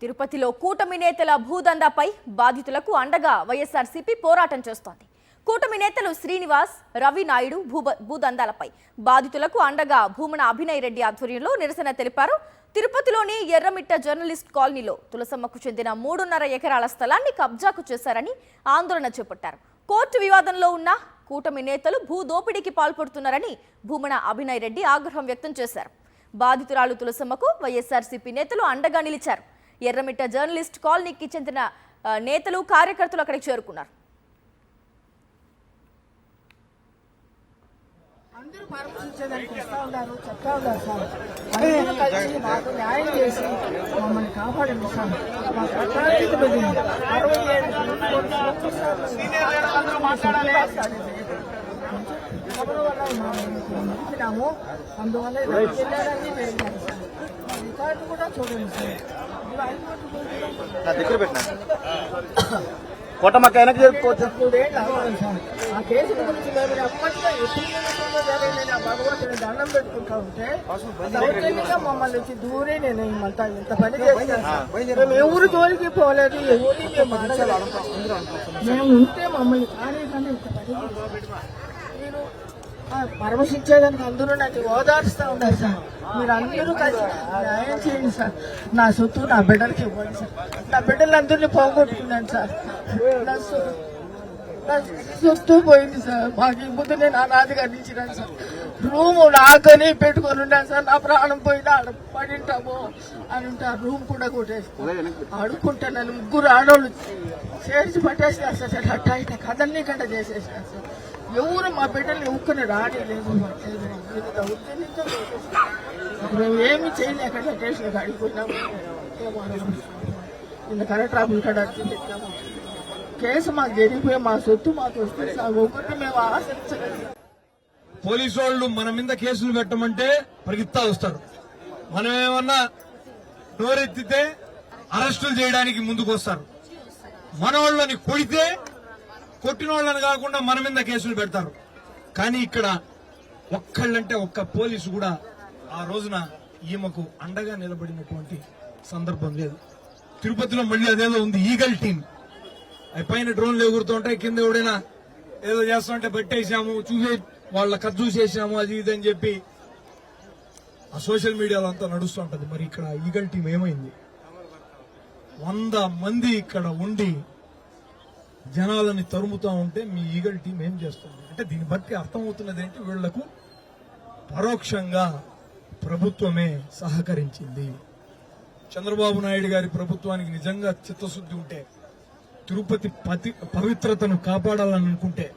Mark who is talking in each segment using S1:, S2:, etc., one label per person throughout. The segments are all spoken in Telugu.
S1: తిరుపతిలో కూటమి నేతల భూదందాపై బాధితులకు అండగా వైఎస్ఆర్సీపీ పోరాటం చేస్తోంది. కూటమి నేతలు శ్రీనివాస్, రవి నాయుడు భూదందాలపై బాధితులకు అండగా భూమన అభినయ్ రెడ్డి ఆధ్వర్యంలో నిరసన తెలిపారు. తిరుపతిలోని ఎర్రమిట్ట జర్నలిస్ట్ కాలనీలో తులసమ్మకు చెందిన 3.5 ఎకరాల స్థలాన్ని కబ్జాకు చేశారని ఆందోళన చేపట్టారు. కోర్టు వివాదంలో ఉన్న కూటమి నేతలు భూదోపిడీకి పాల్పడుతున్నారని భూమన అభినయ్ రెడ్డి ఆగ్రహం వ్యక్తం చేశారు. బాధితురాలు తులసమ్మకు వైఎస్ఆర్సీపీ నేతలు అండగా నిలిచారు. ఎర్రమిట్ట జర్నలిస్ట్ కాలనీకి చెందిన నేతలు, కార్యకర్తలు అక్కడికి చేరుకున్నారు.
S2: అందరూ పరామర్శించేదానికి వస్తూ ఉన్నారు, చెప్తా ఉన్నారు సార్. అందరూ కలిసి మాకు న్యాయం చేసి మమ్మల్ని కాపాడండి సార్. మా ప్రజానికి 67 ఎవరి వల్ల ఇచ్చినాము, అందువల్ల జిల్లాలన్నీ పెరిగారు సార్. మా రికార్డు కూడా చూడండి సార్.
S3: కోటమ్మకి వెనక్కి చెప్పుకోవచ్చు.
S2: 3 ఏళ్ళు అవ్వాలి సార్. ఆ కేసుల గురించి మేము అప్పట్లో ఎప్పుడు జరిగిన భగవంతుని దండం పెట్టుకుంటా ఉంటే దౌర్జన్యంగా మమ్మల్ని వచ్చి దూరే నేను ఇమంతా ఇంత పని చేస్తాను. మేము ఎవరు జోలికి పోలేదు, ఎవరికి మేము అడగలేదు. మేము ఉంటే మమ్మల్ని కానీ ఇంత పని మీరు పరామర్శించేదానికి అందరూ నాకు ఓదారుస్తూ ఉన్నారు సార్. మీరు అందరూ కలిసి న్యాయం చేయండి సార్. నా సొత్తు నా బిడ్డలకి ఇవ్వండి సార్. నా బిడ్డలందరినీ పోగొట్టుకున్నాను సార్. నా సొత్తు పోయింది సార్. మాకు ఈ ముందు నేను అనాదిగా నిలిచినాను సార్. రూము నాకని పెట్టుకొని ఉన్నాను సార్. నా ప్రాణం పోయినా ఆడ పడింటాము అని ఉంటారు. రూమ్ కూడా కొట్టేసి అడుక్కుంటాను. 3 ఆడవాళ్ళు చేర్చి పట్టేసినారు సార్. అట్టా ఇట్లా కథల్ని కంట చేసేసినారు సార్. ఎవరు మా బిడ్డల్ని ఊక్కుని రాలేదు. మేము ఏమి చేయలేక స్టేషన్కి అడిగిపోయినాము. ఇంత కలెక్టర్ ఆఫీస్ కాడ అడిగిపోయినాము. కేసు మాకు జరిగిపోయి మా సొత్తు మాకు వస్తే ఒకటి మేము ఆశించలేదు.
S4: పోలీసు వాళ్ళు మన మీద కేసులు పెట్టమంటే పరిగెత్తా వస్తారు. మనం ఏమన్నా నోరెత్తితే అరెస్టులు చేయడానికి ముందుకు వస్తారు. మన వాళ్ళని కొడితే కొట్టిన వాళ్ళని కాకుండా మన మీద కేసులు పెడతారు. కానీ ఇక్కడ ఒక్కళ్ళంటే ఒక్క పోలీసు కూడా ఆ రోజున ఈమెకు అండగా నిలబడినటువంటి సందర్భం లేదు. తిరుపతిలో మళ్ళీ అదేదో ఉంది, ఈగల్ టీం. అవి పైన డ్రోన్లు ఎగురుతూ ఉంటాయి, కింద ఎవడైనా ఏదో చేస్తుంటే పెట్టేసాము, వాళ్ళ కథ చూసేసాము, అది ఇది అని చెప్పి ఆ సోషల్ మీడియాలో అంతా నడుస్తూ ఉంటది. మరి ఇక్కడ ఈగల్ టీం ఏమైంది? 100 మంది ఇక్కడ ఉండి జనాలని తరుముతా ఉంటే మీ ఈగల్ టీం ఏం చేస్తుంది అంటే దీన్ని బట్టి అర్థమవుతున్నది ఏంటి, వీళ్లకు పరోక్షంగా ప్రభుత్వమే సహకరించింది. చంద్రబాబు నాయుడు గారి ప్రభుత్వానికి నిజంగా చిత్తశుద్ధి ఉంటే, తిరుపతి పవిత్రతను కాపాడాలని అనుకుంటే,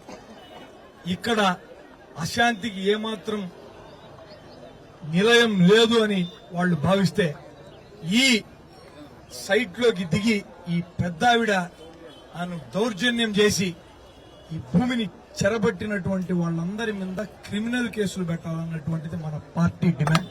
S4: ఇక్కడ అశాంతికి ఏమాత్రం నిలయం లేదు అని వాళ్ళు భావిస్తే, ఈ సైట్లోకి దిగి ఈ పెద్దావిడ దౌర్జన్యం చేసి ఈ భూమిని చెరబట్టినటువంటి వాళ్ళందరి మీద క్రిమినల్ కేసులు పెట్టాలన్నటువంటిది మన పార్టీ డిమాండ్.